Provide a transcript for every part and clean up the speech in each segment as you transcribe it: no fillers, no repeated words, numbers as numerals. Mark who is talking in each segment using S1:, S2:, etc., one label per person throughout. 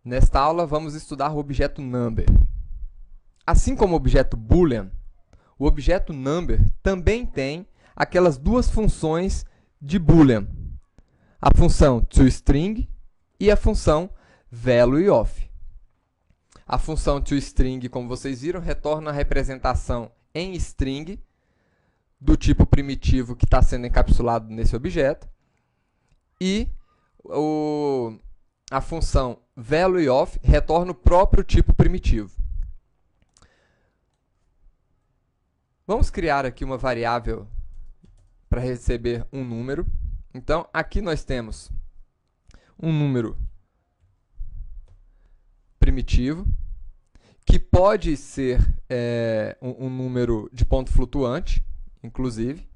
S1: Nesta aula, vamos estudar o objeto number. Assim como o objeto boolean, o objeto number também tem aquelas duas funções de boolean, a função toString e a função valueOf. A função toString, como vocês viram, retorna a representação em string do tipo primitivo que está sendo encapsulado nesse objeto, e a função valueOf retorna o próprio tipo primitivo. Vamos criar aqui uma variável para receber um número. Então, aqui nós temos um número primitivo, que pode ser um número de ponto flutuante, inclusive.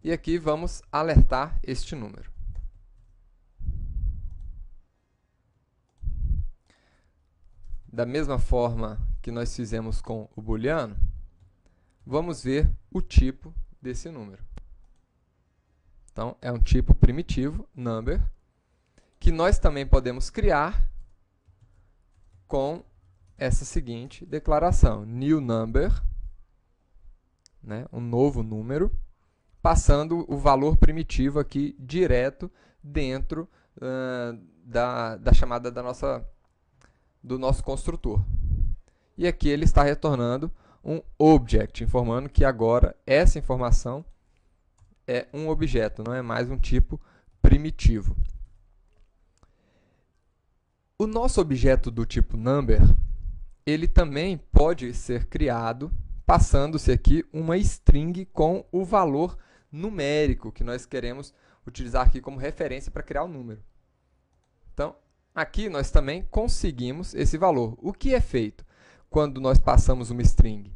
S1: E aqui vamos alertar este número. Da mesma forma que nós fizemos com o booleano, vamos ver o tipo desse número. Então, é um tipo primitivo, number, que nós também podemos criar com essa seguinte declaração: new number, né, um novo número, passando o valor primitivo aqui direto dentro da chamada do nosso construtor. E aqui ele está retornando um object, informando que agora essa informação é um objeto, não é mais um tipo primitivo. O nosso objeto do tipo number, ele também pode ser criado passando-se aqui uma string com o valor numérico que nós queremos utilizar aqui como referência para criar o número. Então, aqui nós também conseguimos esse valor. O que é feito quando nós passamos uma string?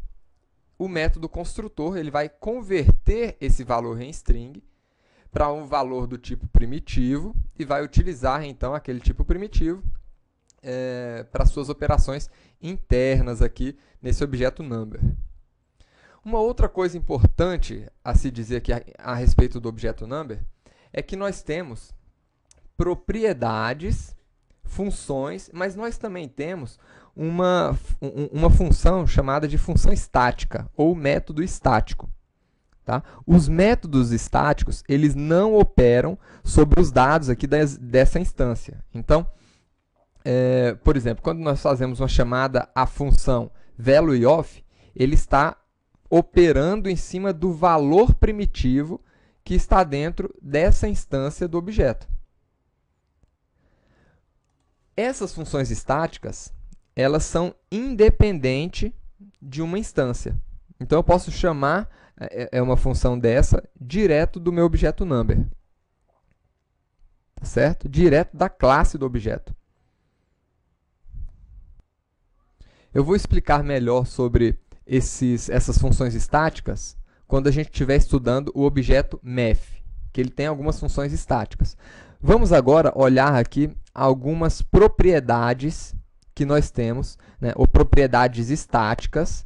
S1: O método construtor ele vai converter esse valor em string para um valor do tipo primitivo e vai utilizar, então, aquele tipo primitivo para suas operações internas aqui nesse objeto number. Uma outra coisa importante a se dizer aqui a respeito do objeto number é que nós temos propriedades, funções, mas nós também temos uma função chamada de função estática ou método estático. Tá? Os métodos estáticos eles não operam sobre os dados aqui dessa instância. Então, por exemplo, quando nós fazemos uma chamada à função valueOf, ele está operando em cima do valor primitivo que está dentro dessa instância do objeto. Essas funções estáticas, elas são independentes de uma instância. Então, eu posso chamar uma função dessa direto do meu objeto number. Tá certo? Direto da classe do objeto. Eu vou explicar melhor sobre essas funções estáticas quando a gente estiver estudando o objeto math, que ele tem algumas funções estáticas. Vamos agora olhar aqui algumas propriedades que nós temos, né, ou propriedades estáticas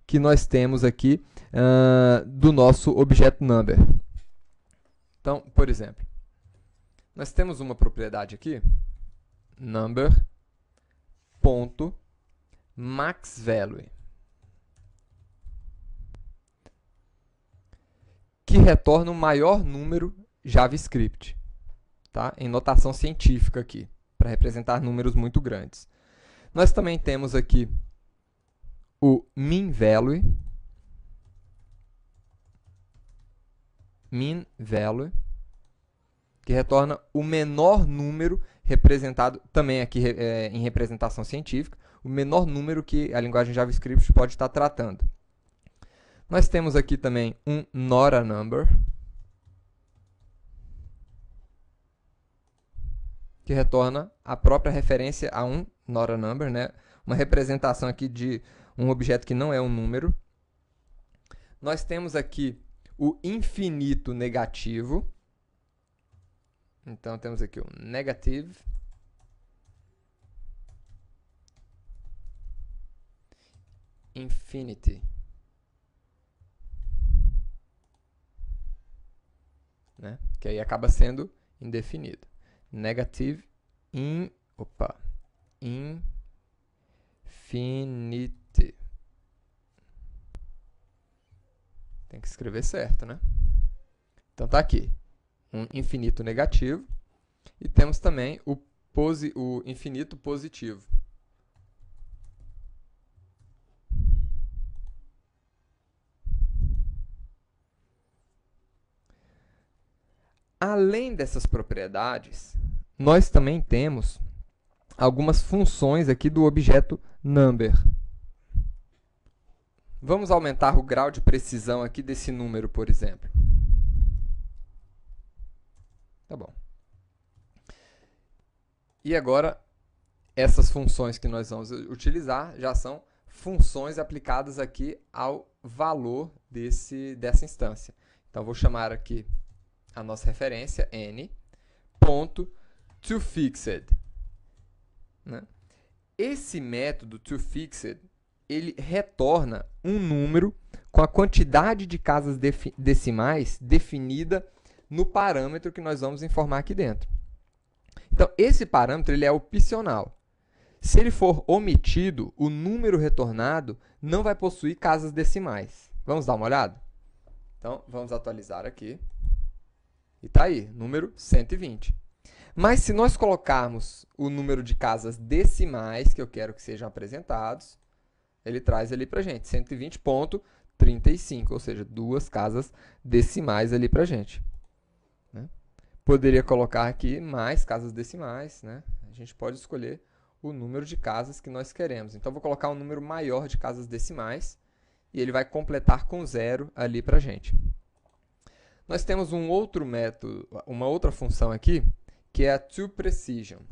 S1: que nós temos aqui do nosso objeto number. Então, por exemplo, nós temos uma propriedade aqui, number.maxValue, que retorna o maior número JavaScript, tá? Em notação científica aqui, para representar números muito grandes. Nós também temos aqui o minValue, que retorna o menor número representado, também aqui em representação científica, o menor número que a linguagem JavaScript pode estar tratando. Nós temos aqui também um not a number, que retorna a própria referência a um not a number, né? Uma representação aqui de um objeto que não é um número. Nós temos aqui o infinito negativo. Então, temos aqui o negative. Infinity. Né? Que aí acaba sendo indefinido. Negative infinity. Tem que escrever certo, né? Então tá aqui, um infinito negativo, e temos também o infinito positivo. Além dessas propriedades, nós também temos algumas funções aqui do objeto number. Vamos aumentar o grau de precisão aqui desse número, por exemplo. Tá bom. E agora, essas funções que nós vamos utilizar já são funções aplicadas aqui ao valor dessa instância. Então, vou chamar aqui a nossa referência, n.toFixed. Né? Esse método toFixed, ele retorna um número com a quantidade de casas decimais definida no parâmetro que nós vamos informar aqui dentro. Então, esse parâmetro ele é opcional. Se ele for omitido, o número retornado não vai possuir casas decimais. Vamos dar uma olhada? Então, vamos atualizar aqui. E está aí, número 120. Mas se nós colocarmos o número de casas decimais que eu quero que sejam apresentados, ele traz ali para a gente, 120.35, ou seja, 2 casas decimais ali para a gente. Né? Poderia colocar aqui mais casas decimais, né? A gente pode escolher o número de casas que nós queremos. Então, vou colocar um número maior de casas decimais e ele vai completar com 0 ali para a gente. Nós temos um outro método, uma outra função aqui, que é a toPrecision.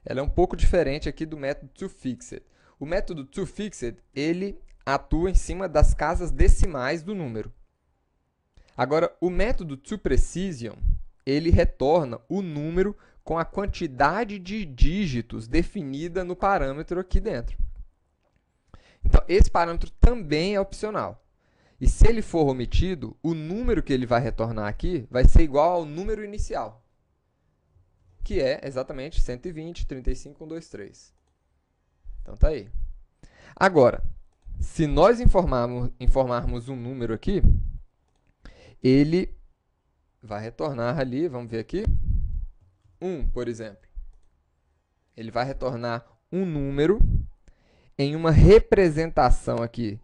S1: Ela é um pouco diferente aqui do método toFixed. O método toFixed, ele atua em cima das casas decimais do número. Agora, o método toPrecision, ele retorna o número com a quantidade de dígitos definida no parâmetro aqui dentro. Então, esse parâmetro também é opcional. E se ele for omitido, o número que ele vai retornar aqui vai ser igual ao número inicial, que é exatamente 120.35.123. Então, tá aí. Agora, se nós informarmos um número aqui, ele vai retornar ali, vamos ver aqui, 1, por exemplo. Ele vai retornar um número em uma representação aqui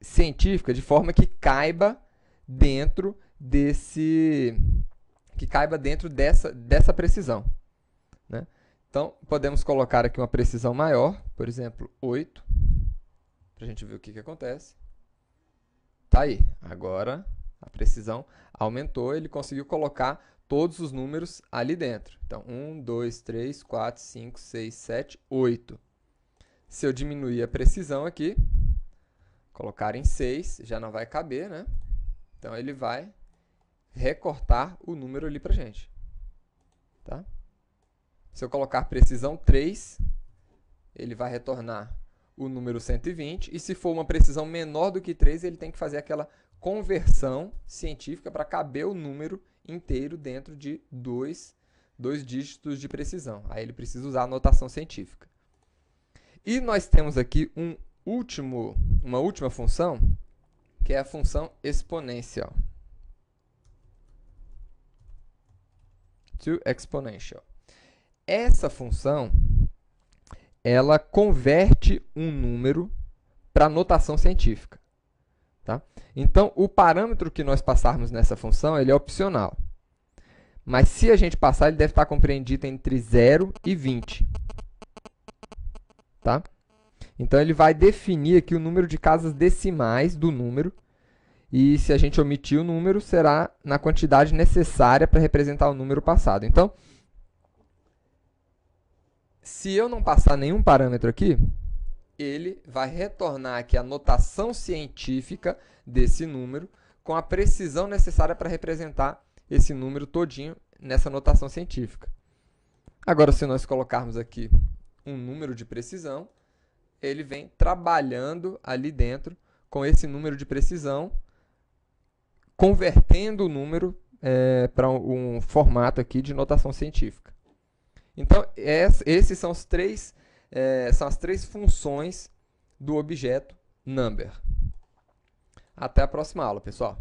S1: científica, de forma que caiba dentro dessa precisão. Né? Então, podemos colocar aqui uma precisão maior, por exemplo, 8, para a gente ver o que acontece. Tá aí. Agora, a precisão aumentou, ele conseguiu colocar todos os números ali dentro. Então, 1, 2, 3, 4, 5, 6, 7, 8. Se eu diminuir a precisão aqui, colocar em 6, já não vai caber, né? Então, ele vai recortar o número ali para a gente. Tá? Se eu colocar precisão 3, ele vai retornar o número 120. E se for uma precisão menor do que 3, ele tem que fazer aquela conversão científica para caber o número inteiro dentro de dois dígitos de precisão. Aí ele precisa usar a notação científica. E nós temos aqui uma última função, que é a função exponencial. toExponential. Essa função, ela converte um número para notação científica. Tá? Então, o parâmetro que nós passarmos nessa função, ele é opcional. Mas se a gente passar, ele deve estar compreendido entre 0 e 20. Tá? Então, ele vai definir aqui o número de casas decimais do número. E se a gente omitir o número, será na quantidade necessária para representar o número passado. Então, se eu não passar nenhum parâmetro aqui, ele vai retornar aqui a notação científica desse número com a precisão necessária para representar esse número todinho nessa notação científica. Agora, se nós colocarmos aqui um número de precisão, ele vem trabalhando ali dentro com esse número de precisão, convertendo o número para um formato aqui de notação científica. Então, esses são são as três funções do objeto number. Até a próxima aula, pessoal.